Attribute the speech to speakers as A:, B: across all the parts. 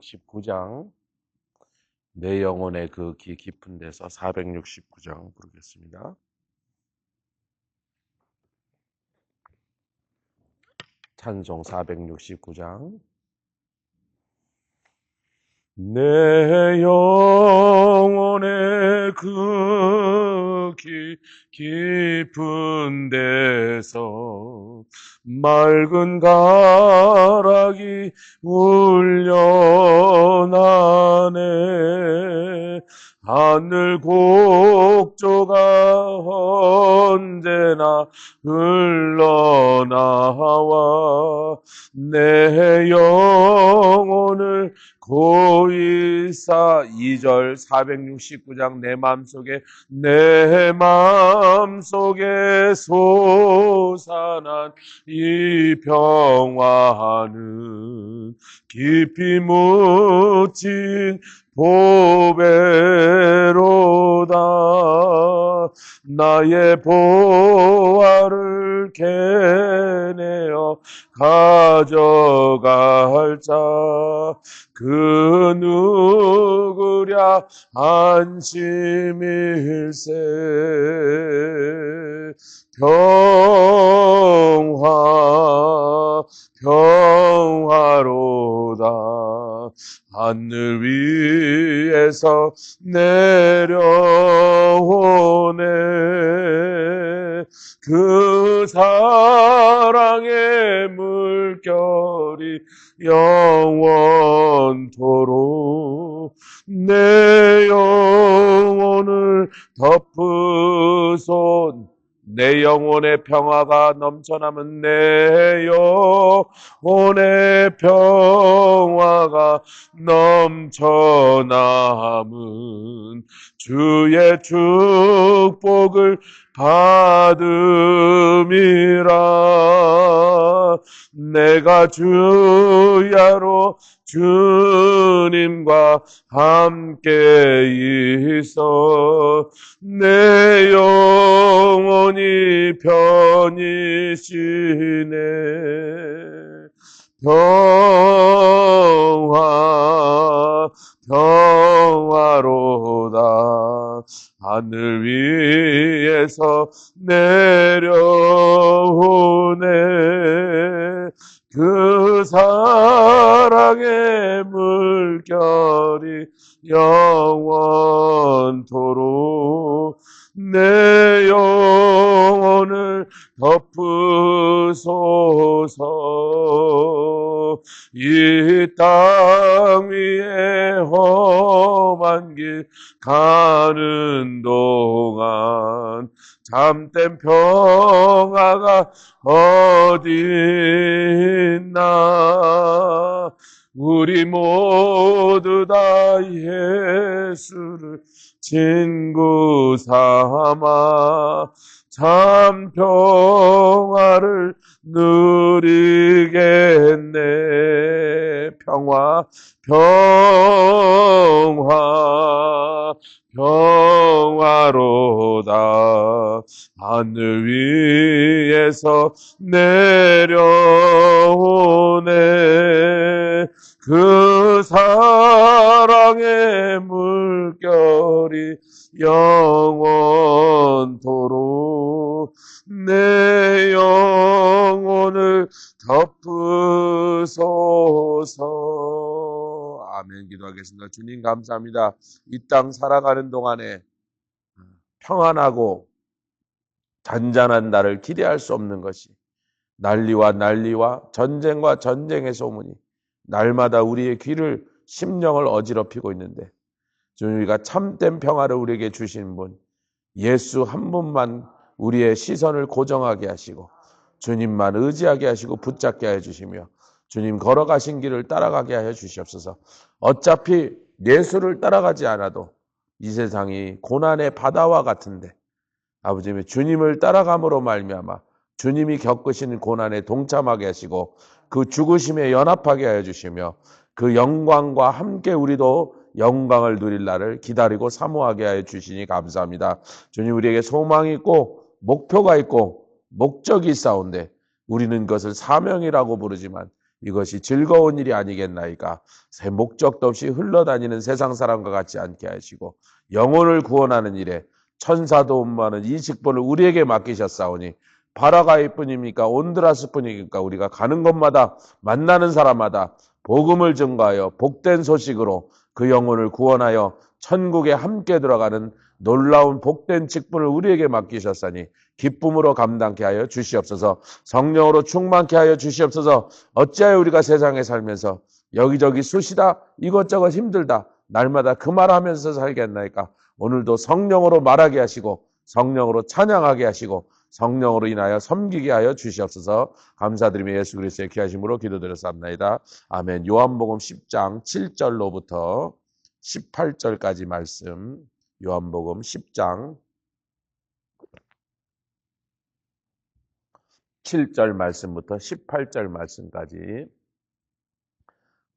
A: 19장 내 영혼의 그 깊은 데서 469장 부르겠습니다. 찬송 469장. 내 영혼의 그 깊은 데서 맑은 가락이 울려나네. 하늘 곡조가 언제나 흘러나와 내 영혼을 고이사 2절 469장 내 맘속에 솟아난 이 평화는 깊이 묻힌 보배로다. 나의 보화를 캐내어 가져갈 자 그 누구랴 안심일세. 평화로다. 하늘 위에서 내려오네. 그 사랑의 물결이 영원토록 내 영혼을 덮으소. 내 영혼의 평화가 넘쳐남은 내 영혼의 평화가 넘쳐남은 주의 축복을 받음이라. 내가 주야로 주님과 함께 있어 내 영혼이 편히 쉬네. 평화로다. 하늘 위에서 내려오네. 그 사랑의 물결이 영원토록 내 영혼을 덮으소서. 이 땅 위에 험한 길 가는 동안 참된 평화가 어디 있나. 우리 모두 다 예수를 친구 삼아 참 평화를 누리겠네. 평화로다. 하늘 위에서 내려오네. 그 사랑의 물결이 영원토록 내 영혼을 덮으소서. 아멘. 기도하겠습니다. 주님 감사합니다. 이 땅 살아가는 동안에 평안하고 잔잔한 날을 기대할 수 없는 것이 난리와 전쟁과 전쟁의 소문이 날마다 우리의 귀를 심령을 어지럽히고 있는데 주님, 우리가 참된 평화를 우리에게 주신 분 예수 한 분만 우리의 시선을 고정하게 하시고 주님만 의지하게 하시고 붙잡게 하여 주시며 주님 걸어가신 길을 따라가게 하여 주시옵소서. 어차피 예수를 따라가지 않아도 이 세상이 고난의 바다와 같은데 아버지님 주님을 따라감으로 말미암아 주님이 겪으신 고난에 동참하게 하시고 그 죽으심에 연합하게 하여 주시며 그 영광과 함께 우리도 영광을 누릴 날을 기다리고 사모하게 하여 주시니 감사합니다. 주님, 우리에게 소망이 있고 목표가 있고 목적이 있사온데 우리는 그것을 사명이라고 부르지만 이것이 즐거운 일이 아니겠나이까. 새 목적도 없이 흘러다니는 세상 사람과 같지 않게 하시고 영혼을 구원하는 일에 천사도 음모하는 이 직분을 우리에게 맡기셨사오니 바라가이뿐입니까? 온드라스뿐입니까? 우리가 가는 곳마다 만나는 사람마다 복음을 증거하여 복된 소식으로 그 영혼을 구원하여 천국에 함께 들어가는 놀라운 복된 직분을 우리에게 맡기셨사니 기쁨으로 감당케 하여 주시옵소서. 성령으로 충만케 하여 주시옵소서. 어찌하여 우리가 세상에 살면서 여기저기 쑤시다 이것저것 힘들다 날마다 그 말하면서 살겠나이까. 오늘도 성령으로 말하게 하시고 성령으로 찬양하게 하시고 성령으로 인하여 섬기게 하여 주시옵소서. 감사드리며 예수 그리스도의 귀하심으로 기도드렸사옵나이다. 아멘. 요한복음 10장 7절로부터 18절까지 말씀. 요한복음 10장 7절 말씀부터 18절 말씀까지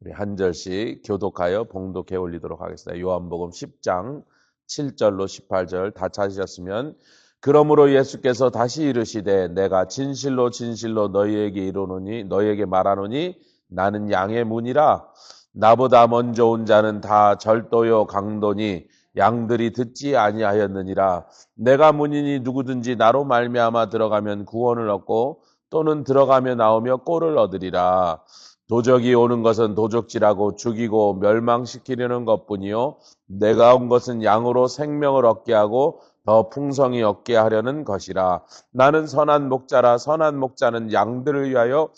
A: 우리 한 절씩 교독하여 봉독해 올리도록 하겠습니다. 요한복음 10장 7절로 18절 다 찾으셨으면 그러므로 예수께서 다시 이르시되 내가 진실로 진실로 너희에게 말하노니 나는 양의 문이라. 나보다 먼저 온 자는 다 절도요 강도니 양들이 듣지 아니하였느니라. 내가 문이니 누구든지 나로 말미암아 들어가면 구원을 얻고 또는 들어가며 나오며 꼴을 얻으리라. 도적이 오는 것은 도적질하고 죽이고 멸망시키려는 것뿐이요 내가 온 것은 양으로 생명을 얻게 하고 더 풍성히 얻게 하려는 것이라. 나는 선한 목자라. 선한 목자는 양들을 위하여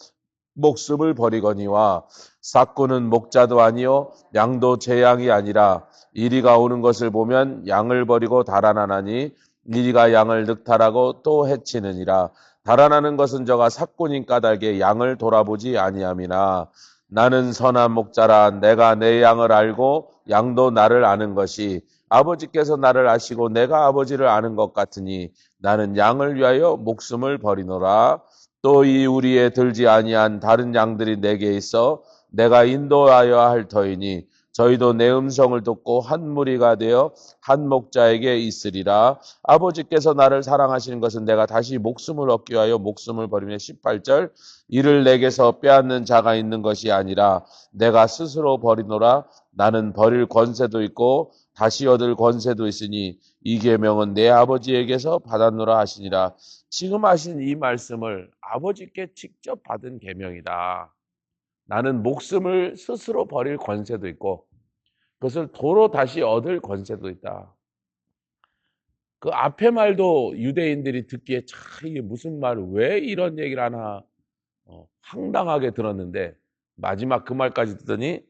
A: 목숨을 버리거니와 삭구는 목자도 아니요 양도 제 양이 아니라 이리가 오는 것을 보면 양을 버리고 달아나나니 이리가 양을 늑탈하고 또 해치느니라. 달아나는 것은 저가 삭구님 까닭에 양을 돌아보지 아니함이나 나는 선한 목자라. 내가 내 양을 알고 양도 나를 아는 것이 아버지께서 나를 아시고 내가 아버지를 아는 것 같으니 나는 양을 위하여 목숨을 버리노라. 또 이 우리에 들지 아니한 다른 양들이 내게 있어 내가 인도하여 할 터이니 저희도 내 음성을 듣고 한 무리가 되어 한 목자에게 있으리라. 아버지께서 나를 사랑하시는 것은 내가 다시 목숨을 얻기 위하여 목숨을 버리며 18절 이를 내게서 빼앗는 자가 있는 것이 아니라 내가 스스로 버리노라. 나는 버릴 권세도 있고 다시 얻을 권세도 있으니 이 계명은 내 아버지에게서 받았노라 하시니라. 지금 하신 이 말씀을 아버지께 직접 받은 계명이다. 나는 목숨을 스스로 버릴 권세도 있고 그것을 도로 다시 얻을 권세도 있다. 그 앞에 말도 유대인들이 듣기에 참 이게 무슨 말, 왜 이런 얘기를 하나 황당하게 들었는데 마지막 그 말까지 듣더니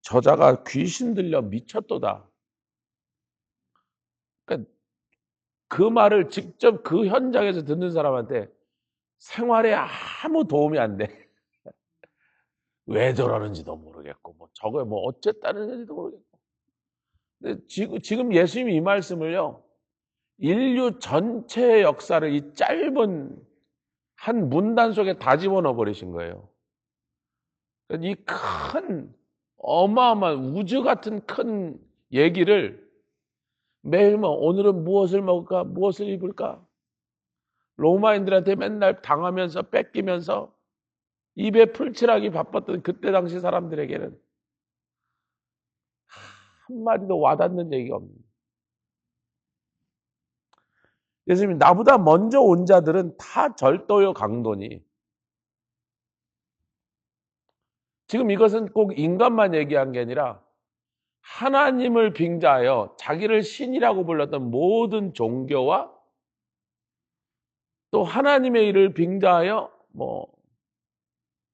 A: 저자가 귀신 들려 미쳤도다. 그러니까 그 말을 직접 그 현장에서 듣는 사람한테 생활에 아무 도움이 안 돼. 왜 저러는지도 모르겠고, 뭐 저거 뭐 어쨌다는 건지도 모르겠고. 근데 지금 예수님이 이 말씀을요, 인류 전체의 역사를 이 짧은 한 문단 속에 다 집어넣어 버리신 거예요. 이 큰, 어마어마한 우주 같은 큰 얘기를 매일 뭐 오늘은 무엇을 먹을까, 무엇을 입을까, 로마인들한테 맨날 당하면서 뺏기면서 입에 풀칠하기 바빴던 그때 당시 사람들에게는 한마디도 와닿는 얘기가 없습니다. 예수님이 나보다 먼저 온 자들은 다 절도요 강도니. 지금 이것은 꼭 인간만 얘기한 게 아니라 하나님을 빙자하여 자기를 신이라고 불렀던 모든 종교와 또 하나님의 일을 빙자하여 뭐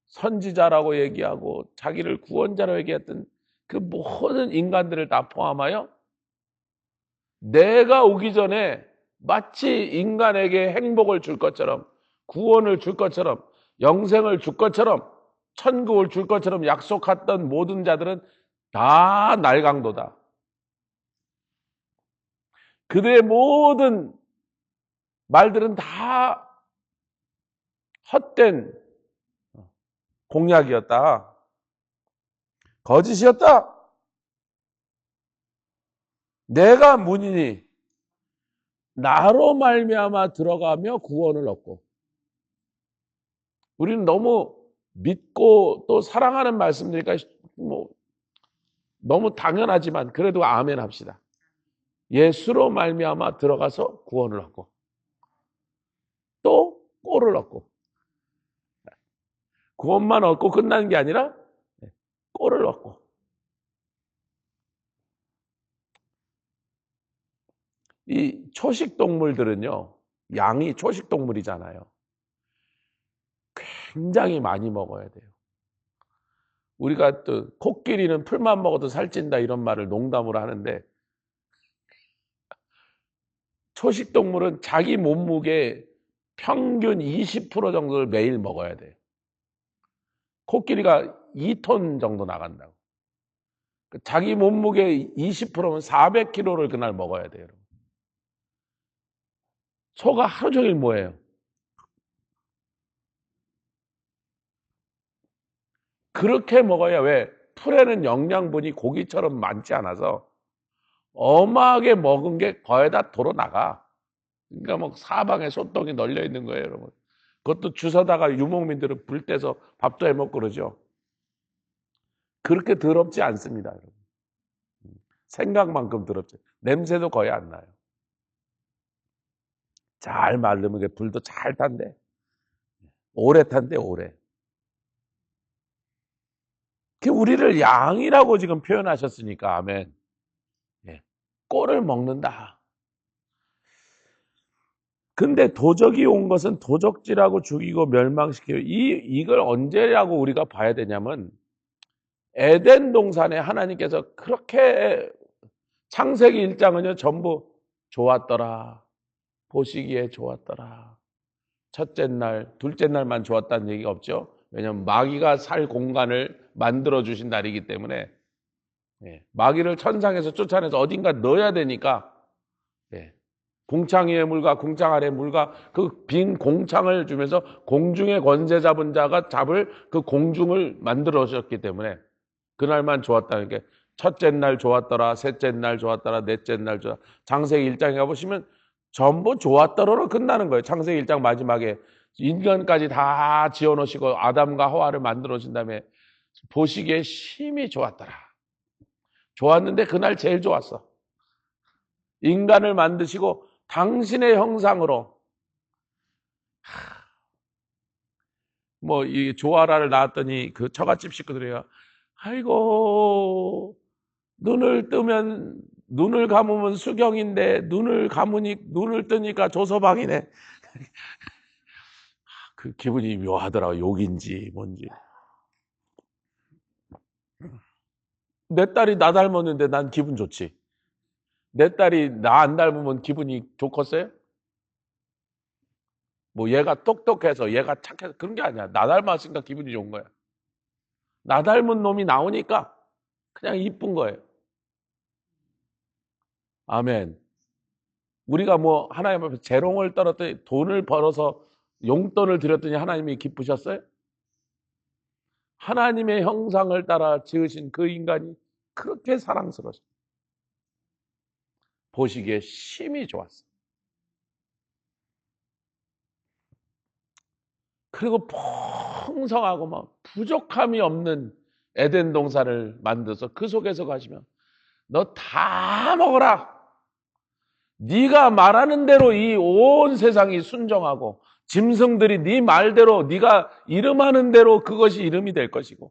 A: 선지자라고 얘기하고 자기를 구원자라고 얘기했던 그 모든 인간들을 다 포함하여 내가 오기 전에 마치 인간에게 행복을 줄 것처럼 구원을 줄 것처럼 영생을 줄 것처럼 천국을 줄 것처럼 약속했던 모든 자들은 다 날강도다. 그들의 모든 말들은 다 헛된 공약이었다. 거짓이었다. 내가 문이니 나로 말미암아 들어가며 구원을 얻고. 우리는 너무 믿고 또 사랑하는 말씀드리니까 뭐 너무 당연하지만 그래도 아멘 합시다. 예수로 말미암아 들어가서 구원을 얻고 또 꼴을 얻고 구원만 얻고 끝나는 게 아니라 꼴을 얻고. 이 초식 동물들은요, 양이 초식 동물이잖아요. 굉장히 많이 먹어야 돼요. 우리가 또 코끼리는 풀만 먹어도 살찐다 이런 말을 농담으로 하는데, 초식 동물은 자기 몸무게 평균 20% 정도를 매일 먹어야 돼요. 코끼리가 2톤 정도 나간다고. 자기 몸무게 20%면 400kg를 그날 먹어야 돼요. 소가 하루 종일 뭐예요? 그렇게 먹어야, 왜? 풀에는 영양분이 고기처럼 많지 않아서 어마하게 먹은 게 거의 다 도로 나가. 그러니까 뭐 사방에 소똥이 널려 있는 거예요, 여러분. 그것도 주워다가 유목민들은 불 떼서 밥도 해 먹고 그러죠. 그렇게 더럽지 않습니다, 여러분. 생각만큼 더럽지. 냄새도 거의 안 나요. 잘 마르면 불도 잘 탄대. 오래 탄대, 오래. 그 우리를 양이라고 지금 표현하셨으니까, 아멘. 예. 꼴을 먹는다. 근데 도적이 온 것은 도적질하고 죽이고 멸망시키고, 이걸 언제라고 우리가 봐야 되냐면, 에덴 동산에 하나님께서 그렇게, 창세기 1장은요 전부 좋았더라, 보시기에 좋았더라. 첫째 날, 둘째 날만 좋았다는 얘기가 없죠. 왜냐하면 마귀가 살 공간을 만들어 주신 날이기 때문에, 마귀를 천상에서 쫓아내서 어딘가 넣어야 되니까, 공창 위의 물과 공창 아래의 물과 그 빈 공창을 주면서 공중의 권세 잡은 자가 잡을 그 공중을 만들어 주셨기 때문에 그날만 좋았다는 게, 첫째 날 좋았더라, 셋째 날 좋았더라, 넷째 날 좋았더라. 창세기 1장에 가보시면 전부 좋았더라로 끝나는 거예요. 창세기 1장 마지막에 인간까지 다 지어놓으시고 아담과 하와를 만들어 주신 다음에 보시기에 심히 좋았더라. 좋았는데 그날 제일 좋았어. 인간을 만드시고 당신의 형상으로, 뭐 이 조아라를 낳았더니 그 처갓집 식구들이 아이고, 눈을 감으면 수경인데 눈을 뜨니까 조서방이네. 그 기분이 묘하더라고. 욕인지 뭔지. 내 딸이 나 닮았는데 난 기분 좋지. 내 딸이 나 안 닮으면 기분이 좋겠어요? 뭐 얘가 똑똑해서, 얘가 착해서 그런 게 아니야. 나 닮았으니까 기분이 좋은 거야. 나 닮은 놈이 나오니까 그냥 이쁜 거예요. 아멘. 우리가 뭐 하나님 앞에 재롱을 떨었더니, 돈을 벌어서 용돈을 드렸더니 하나님이 기쁘셨어요? 하나님의 형상을 따라 지으신 그 인간이 그렇게 사랑스러웠어요. 보시기에 심히 좋았어요. 그리고 풍성하고 막 부족함이 없는 에덴 동산을 만들어서 그 속에서 가시면 너 다 먹어라. 네가 말하는 대로 이 온 세상이 순종하고 짐승들이 네 말대로, 네가 이름하는 대로 그것이 이름이 될 것이고,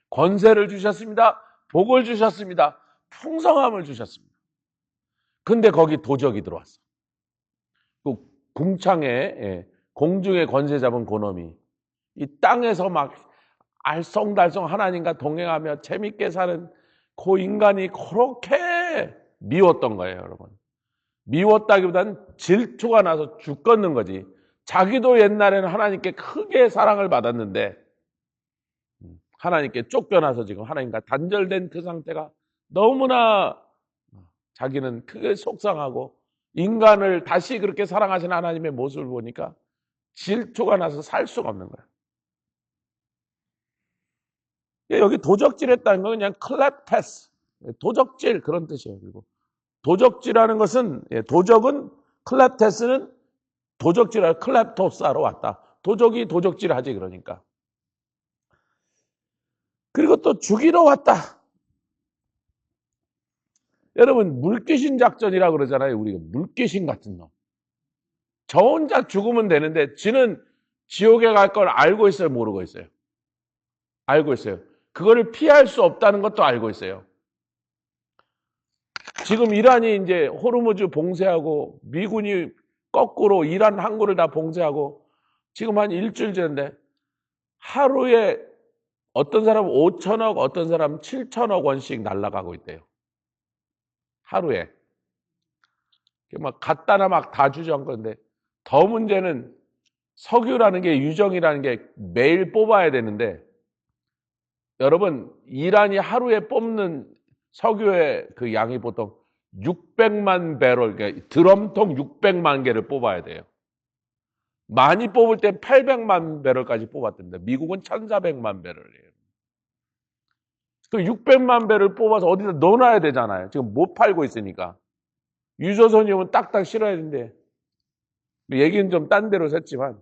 A: 권세를 주셨습니다. 복을 주셨습니다. 풍성함을 주셨습니다. 근데 거기 도적이 들어왔어. 그 궁창에, 공중에 권세 잡은 그놈이 이 땅에서 막 알쏭달쏭 하나님과 동행하며 재밌게 사는 그 인간이 그렇게 미웠던 거예요, 여러분. 미웠다기보다는 질투가 나서 죽겠는 거지. 자기도 옛날에는 하나님께 크게 사랑을 받았는데 하나님께 쫓겨나서 지금 하나님과 단절된 그 상태가 너무나 자기는 크게 속상하고, 인간을 다시 그렇게 사랑하시는 하나님의 모습을 보니까 질투가 나서 살 수가 없는 거야. 여기 도적질했다는 건 그냥 클랩테스, 도적질 그런 뜻이에요. 그리고 도적질하는 것은, 도적은, 클랩테스는 도적질할 클랩토스로 왔다. 도적이 도적질 하지 그러니까. 그리고 또 죽이러 왔다. 여러분 물귀신 작전이라 그러잖아요. 우리가 물귀신 같은 놈. 저 혼자 죽으면 되는데 지는 지옥에 갈 걸 알고 있어요, 모르고 있어요? 알고 있어요. 그거를 피할 수 없다는 것도 알고 있어요. 지금 이란이 이제 호르무즈 봉쇄하고 미군이 거꾸로 이란 항구를 다 봉쇄하고 지금 한 일주일 전인데 하루에 어떤 사람은 5천억, 어떤 사람은 7천억 원씩 날아가고 있대요. 하루에. 막 갖다나 막 다 주저한 건데 더 문제는 석유라는 게 유정이라는 게 매일 뽑아야 되는데 여러분 이란이 하루에 뽑는 석유의 그 양이 보통 600만 배럴, 그러니까 드럼통 600만 개를 뽑아야 돼요. 많이 뽑을 때 800만 배럴까지 뽑았답니다. 미국은 1400만 배럴이에요. 그 600만 배를 뽑아서 어디다 넣어놔야 되잖아요. 지금 못 팔고 있으니까. 유조선이 오면 딱딱 실어야 되는데 얘기는 좀 딴 데로 샜지만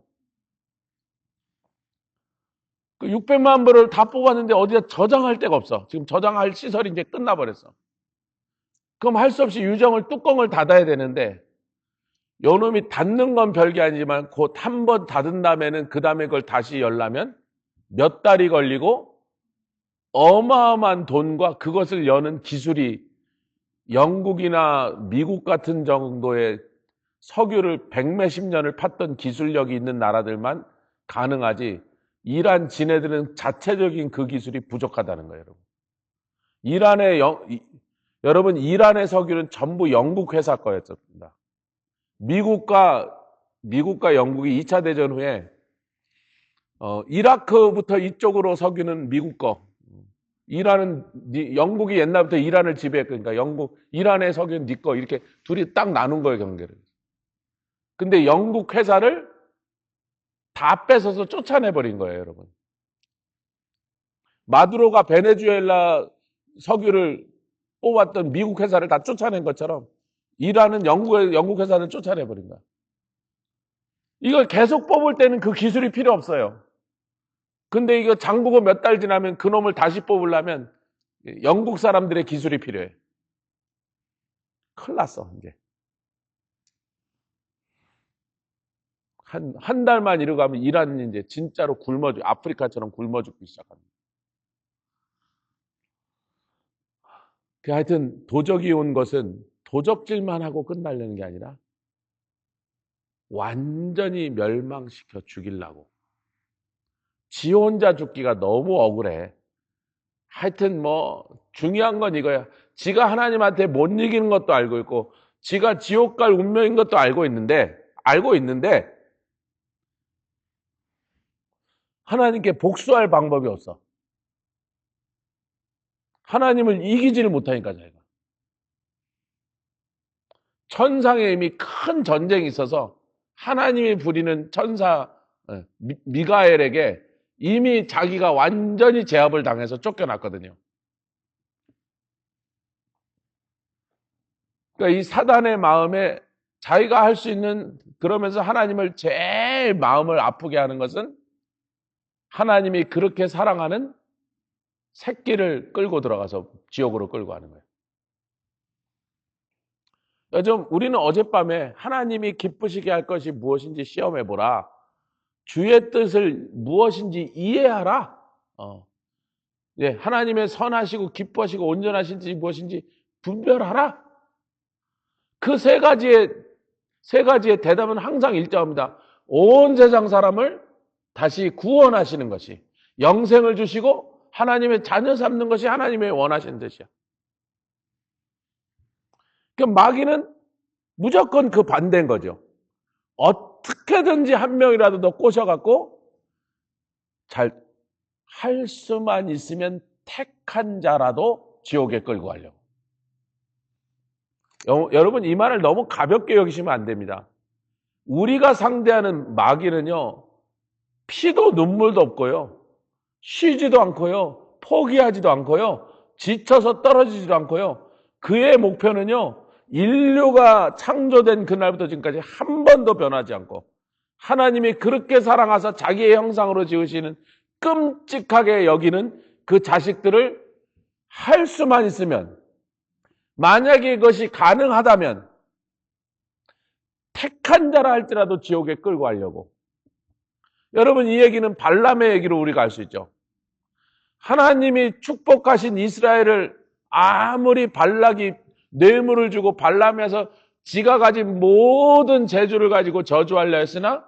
A: 그 600만 배를 다 뽑았는데 어디다 저장할 데가 없어. 지금 저장할 시설이 이제 끝나버렸어. 그럼 할 수 없이 유정을 뚜껑을 닫아야 되는데 요 놈이 닫는 건 별게 아니지만 곧 한 번 닫은 다음에는 그 다음에 그걸 다시 열려면 몇 달이 걸리고 어마어마한 돈과 그것을 여는 기술이 영국이나 미국 같은 정도의 석유를 백몇십 년을 팠던 기술력이 있는 나라들만 가능하지 이란 지네들은 자체적인 그 기술이 부족하다는 거예요. 여러분 이란의 석유는 전부 영국 회사 거였습니다. 미국과 영국이 2차 대전 후에 이라크부터 이쪽으로 석유는 미국 거. 영국이 옛날부터 이란을 지배했으니까 이란의 석유는 네 거 이렇게 둘이 딱 나눈 거예요, 경계를. 근데 영국 회사를 다 뺏어서 쫓아내버린 거예요, 여러분. 마두로가 베네수엘라 석유를 뽑았던 미국 회사를 다 쫓아낸 것처럼 이란은 영국 회사를 쫓아내버린 거야. 이걸 계속 뽑을 때는 그 기술이 필요 없어요. 근데 이거 잠그고 몇 달 지나면 그 놈을 다시 뽑으려면 영국 사람들의 기술이 필요해. 큰일 났어, 이제. 한 달만 이러고 가면 이란이 이제 진짜로 아프리카처럼 굶어 죽기 시작합니다. 하여튼 도적이 온 것은 도적질만 하고 끝나려는 게 아니라 완전히 멸망시켜 죽이려고. 지 혼자 죽기가 너무 억울해. 하여튼 중요한 건 이거야. 지가 하나님한테 못 이기는 것도 알고 있고 지가 지옥 갈 운명인 것도 알고 있는데 하나님께 복수할 방법이 없어. 하나님을 이기지를 못하니까 자기가. 천상에 이미 큰 전쟁이 있어서 하나님이 부리는 천사 미가엘에게 이미 자기가 완전히 제압을 당해서 쫓겨났거든요. 그러니까 이 사단의 마음에 자기가 할 수 있는, 그러면서 하나님을 제일 마음을 아프게 하는 것은 하나님이 그렇게 사랑하는 새끼를 끌고 들어가서 지옥으로 끌고 가는 거예요. 요즘 우리는 어젯밤에 하나님이 기쁘시게 할 것이 무엇인지 시험해보라. 주의 뜻을 무엇인지 이해하라. 예, 하나님의 선하시고 기뻐하시고 온전하신 뜻이 무엇인지 분별하라. 그 세 가지의 대답은 항상 일정합니다. 온 세상 사람을 다시 구원하시는 것이, 영생을 주시고 하나님의 자녀 삼는 것이 하나님의 원하시는 뜻이야. 그러니까 마귀는 무조건 그 반대인 거죠. 어떻게든지 한 명이라도 더 꼬셔갖고 잘 할 수만 있으면 택한 자라도 지옥에 끌고 가려고. 여러분 이 말을 너무 가볍게 여기시면 안 됩니다. 우리가 상대하는 마귀는요, 피도 눈물도 없고요, 쉬지도 않고요, 포기하지도 않고요, 지쳐서 떨어지지도 않고요. 그의 목표는요, 인류가 창조된 그날부터 지금까지 한 번도 변하지 않고 하나님이 그렇게 사랑하사 자기의 형상으로 지으시는 끔찍하게 여기는 그 자식들을 할 수만 있으면, 만약에 이것이 가능하다면 택한 자라 할지라도 지옥에 끌고 가려고. 여러분, 이 얘기는 발람의 얘기로 우리가 알 수 있죠. 하나님이 축복하신 이스라엘을 아무리 발락이 뇌물을 주고 발람에서 지가 가진 모든 재주를 가지고 저주하려 했으나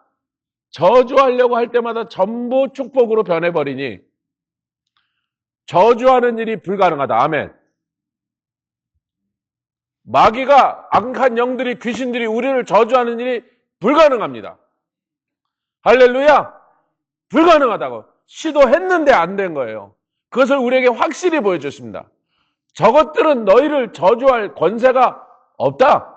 A: 저주하려고 할 때마다 전부 축복으로 변해버리니 저주하는 일이 불가능하다. 아멘. 마귀가, 악한 영들이, 귀신들이 우리를 저주하는 일이 불가능합니다. 할렐루야. 불가능하다고. 시도했는데 안 된 거예요. 그것을 우리에게 확실히 보여줬습니다. 저것들은 너희를 저주할 권세가 없다.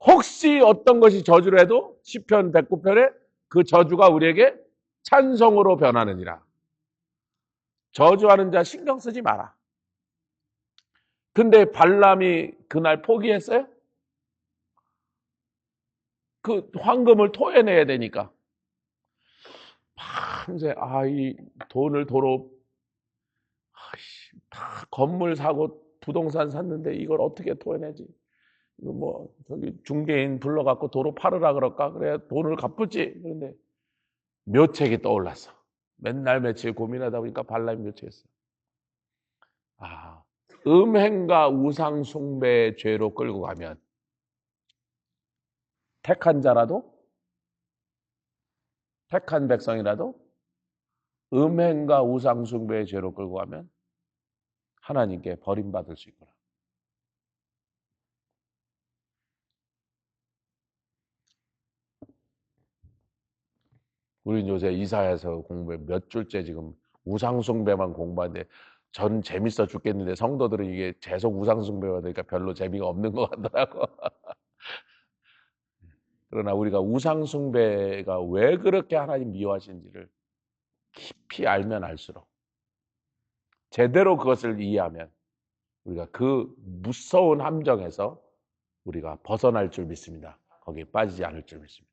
A: 혹시 어떤 것이 저주를 해도 시편 109편에 그 저주가 우리에게 찬송으로 변하느니라. 저주하는 자 신경 쓰지 마라. 근데 발람이 그날 포기했어요? 그 황금을 토해내야 되니까. 밤새, 이 돈을 도로, 다 건물 사고 부동산 샀는데 이걸 어떻게 토해내지? 이거 저기 중개인 불러갖고 도로 팔으라 그럴까? 그래야 돈을 갚을지. 그런데 묘책이 떠올랐어. 맨날 며칠 고민하다 보니까 발람이 묘책했어. 음행과 우상 숭배의 죄로 끌고 가면 택한 자라도, 택한 백성이라도 음행과 우상 숭배의 죄로 끌고 가면 하나님께 버림받을 수 있구나. 우리 요새 이사야서 공부해 몇 줄째 지금 우상숭배만 공부하는데 전 재밌어 죽겠는데 성도들은 이게 계속 우상숭배가 되니까 별로 재미가 없는 것 같더라고. 그러나 우리가 우상숭배가 왜 그렇게 하나님 미워하시는지를 깊이 알면 알수록, 제대로 그것을 이해하면 우리가 그 무서운 함정에서 우리가 벗어날 줄 믿습니다. 거기에 빠지지 않을 줄 믿습니다.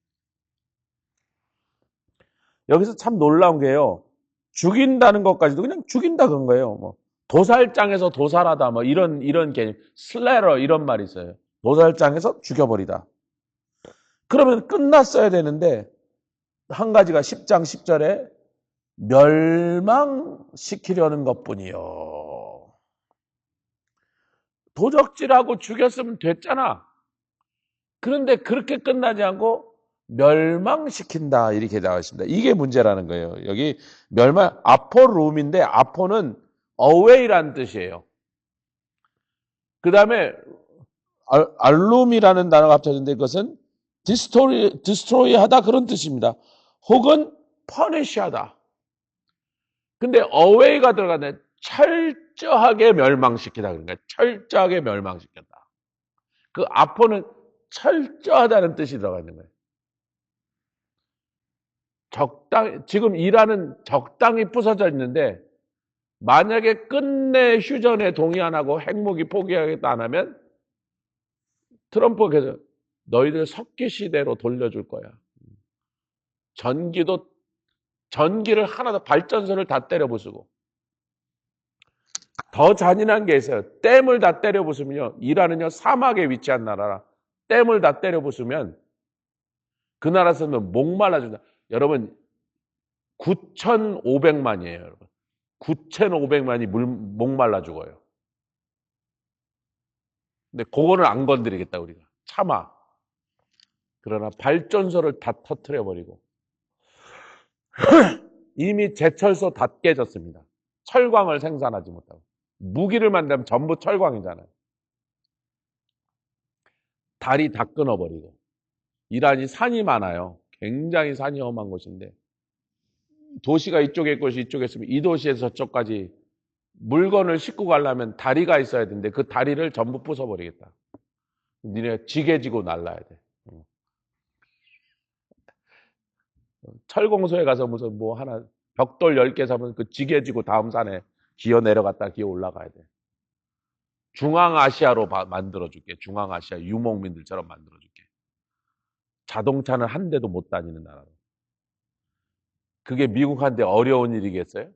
A: 여기서 참 놀라운 게요. 죽인다는 것까지도 그냥 죽인다 그런 거예요. 도살장에서 도살하다 이런 개념, 슬래러 이런 말이 있어요. 도살장에서 죽여버리다. 그러면 끝났어야 되는데 한 가지가 10장 10절에 멸망시키려는 것뿐이요. 도적질하고 죽였으면 됐잖아. 그런데 그렇게 끝나지 않고 멸망시킨다 이렇게 나와 있습니다. 이게 문제라는 거예요. 여기 아포룸인데 아포는 away라는 뜻이에요. 그 다음에 알룸이라는 단어가 합쳐졌는데 그것은 destroy 하다 그런 뜻입니다. 혹은 punish 하다. 근데 away가 들어가네. 철저하게 멸망시키다. 그러니까 철저하게 멸망시켰다. 그 아포는 철저하다는 뜻이 들어가 있는 거예요. 지금 이란은 적당히 부서져 있는데 만약에 끝내 휴전에 동의 안 하고 핵무기 포기하겠다 안 하면 트럼프가 너희들 석기 시대로 돌려줄 거야. 전기를 하나도 발전소를 다 때려 부수고. 더 잔인한 게 있어요. 댐을 다 때려 부수면요. 이란은요 사막에 위치한 나라라. 댐을 다 때려 부수면 그 나라 사람은 목말라 준다. 여러분 9,500만이에요. 여러분 9,500만이 목말라 죽어요. 근데 그거는 안 건드리겠다 우리가. 참아. 그러나 발전소를 다 터뜨려 버리고 이미 제철소 다 깨졌습니다. 철광을 생산하지 못하고. 무기를 만들면 전부 철광이잖아요. 다리 다 끊어버리고. 이란이 산이 많아요. 굉장히 산이 험한 곳인데 도시가 이쪽에 있고 이쪽에 있으면 이 도시에서 저쪽까지 물건을 싣고 가려면 다리가 있어야 되는데 그 다리를 전부 부숴버리겠다. 니네 지게 지고 날라야 돼. 철공소에 가서 무슨 하나 벽돌 10개 사면 그 지게 지고 다음 산에 기어 내려갔다 기어 올라가야 돼. 중앙아시아로 만들어줄게. 중앙아시아 유목민들처럼 만들어줄게. 자동차는 한 대도 못 다니는 나라로. 그게 미국한테 어려운 일이겠어요?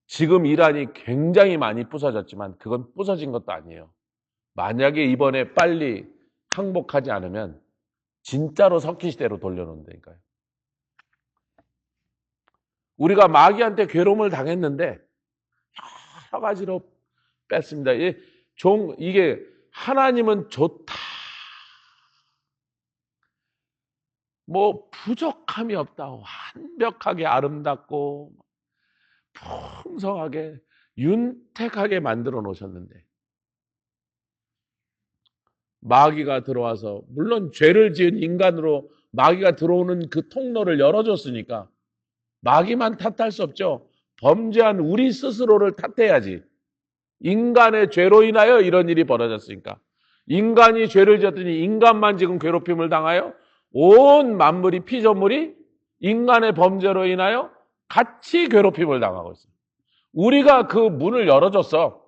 A: 지금 이란이 굉장히 많이 부서졌지만 그건 부서진 것도 아니에요. 만약에 이번에 빨리 항복하지 않으면 진짜로 석기 시대로 돌려놓는다니까요. 우리가 마귀한테 괴로움을 당했는데 여러 가지로 뺐습니다. 이게 하나님은 좋다. 뭐 부족함이 없다. 완벽하게 아름답고 풍성하게 윤택하게 만들어 놓으셨는데 마귀가 들어와서 물론 죄를 지은 인간으로 마귀가 들어오는 그 통로를 열어줬으니까 마귀만 탓할 수 없죠. 범죄한 우리 스스로를 탓해야지. 인간의 죄로 인하여 이런 일이 벌어졌으니까. 인간이 죄를 지었더니 인간만 지금 괴롭힘을 당하여 온 만물이 피조물이 인간의 범죄로 인하여 같이 괴롭힘을 당하고 있어요. 우리가 그 문을 열어줬어.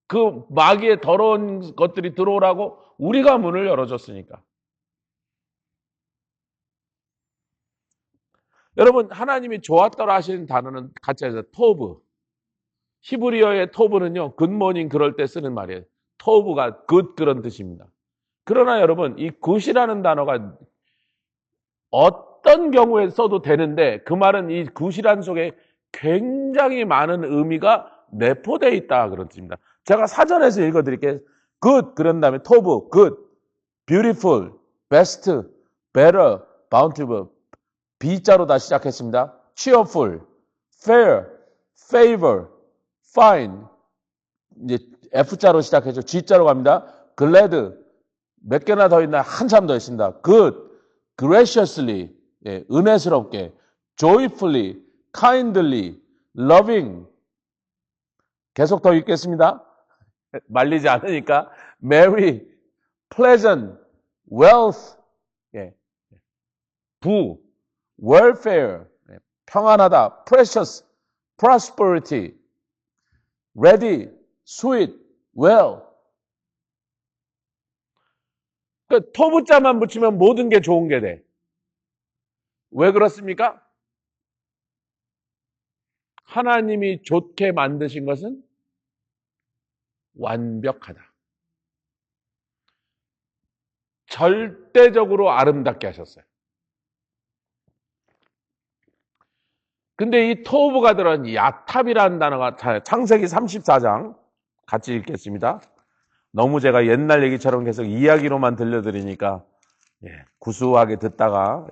A: 그 마귀의 더러운 것들이 들어오라고 우리가 문을 열어줬으니까. 여러분, 하나님이 좋았더라 하시는 단어는 같이 해서 토브. 히브리어의 토브는요, 굿모닝 그럴 때 쓰는 말이에요. 토브가 굿 그런 뜻입니다. 그러나 여러분, 이 굿이라는 단어가 어떤 경우에 써도 되는데 그 말은 이 굿이란 속에 굉장히 많은 의미가 내포되어 있다 그런 뜻입니다. 제가 사전에서 읽어드릴게요. good 그런 다음에 토브, good, beautiful, best, better, bountiful, B자로 다 시작했습니다. cheerful, fair, favor, fine, 이제 F자로 시작해서 G자로 갑니다. glad, 몇 개나 더 있나 한참 더 있습니다. good, graciously, 예, 은혜스럽게, joyfully, kindly, loving, 계속 더 읽겠습니다. 말리지 않으니까 merry, pleasant, wealth, 예, 부, welfare, 평안하다, precious, prosperity, ready, sweet, well. 그 토부자만 붙이면 모든 게 좋은 게 돼. 왜 그렇습니까? 하나님이 좋게 만드신 것은 완벽하다. 절대적으로 아름답게 하셨어요. 근데 이 토브가 들어간 야탑이라는 단어가 창세기 34장 같이 읽겠습니다. 너무 제가 옛날 얘기처럼 계속 이야기로만 들려드리니까 구수하게 듣다가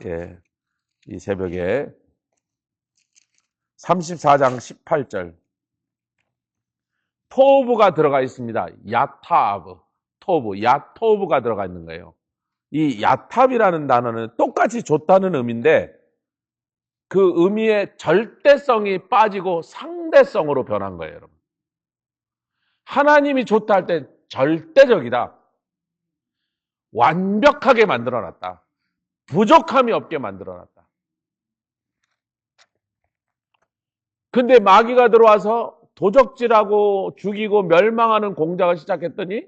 A: 이 새벽에 34장 18절 토브가 들어가 있습니다. 야탑, 토브, 야토브가 들어가 있는 거예요. 이 야탑이라는 단어는 똑같이 좋다는 의미인데 그 의미의 절대성이 빠지고 상대성으로 변한 거예요, 여러분. 하나님이 좋다 할 때 절대적이다. 완벽하게 만들어놨다. 부족함이 없게 만들어놨다. 근데 마귀가 들어와서 도적질하고 죽이고 멸망하는 공작을 시작했더니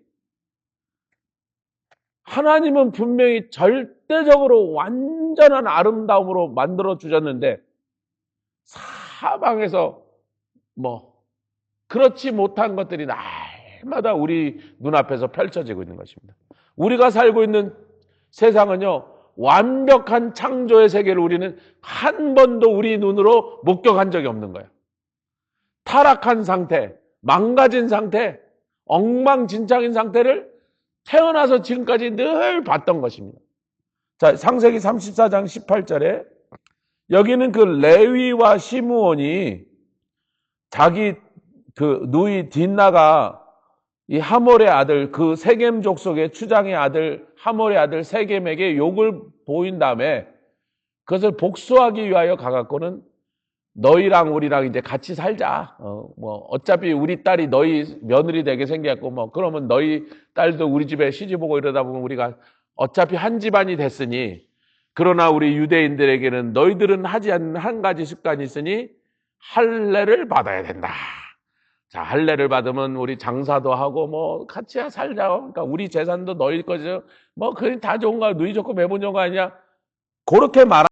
A: 하나님은 분명히 절대적으로 완전한 아름다움으로 만들어 주셨는데 사방에서 그렇지 못한 것들이 날마다 우리 눈앞에서 펼쳐지고 있는 것입니다. 우리가 살고 있는 세상은요, 완벽한 창조의 세계를 우리는 한 번도 우리 눈으로 목격한 적이 없는 거예요. 타락한 상태, 망가진 상태, 엉망진창인 상태를 태어나서 지금까지 늘 봤던 것입니다. 자, 창세기 34장 18절에 여기는 그 레위와 시므온이 자기 그 누이 딘나가 이 하몰의 아들, 그 세겜 족속의 추장의 아들, 하몰의 아들 세겜에게 욕을 보인 다음에 그것을 복수하기 위하여 가갖고는 너희랑 우리랑 이제 같이 살자. 어차피 우리 딸이 너희 며느리 되게 생겼고, 그러면 너희 딸도 우리 집에 시집 오고 이러다 보면 우리가 어차피 한 집안이 됐으니, 그러나 우리 유대인들에게는 너희들은 하지 않는 한 가지 습관이 있으니, 할례를 받아야 된다. 자, 할례를 받으면 우리 장사도 하고 뭐 같이 살자. 그러니까 우리 재산도 너희 거죠. 뭐 그게 다 좋은 거야. 누이 좋고 매번 좋은 거 아니냐? 그렇게 말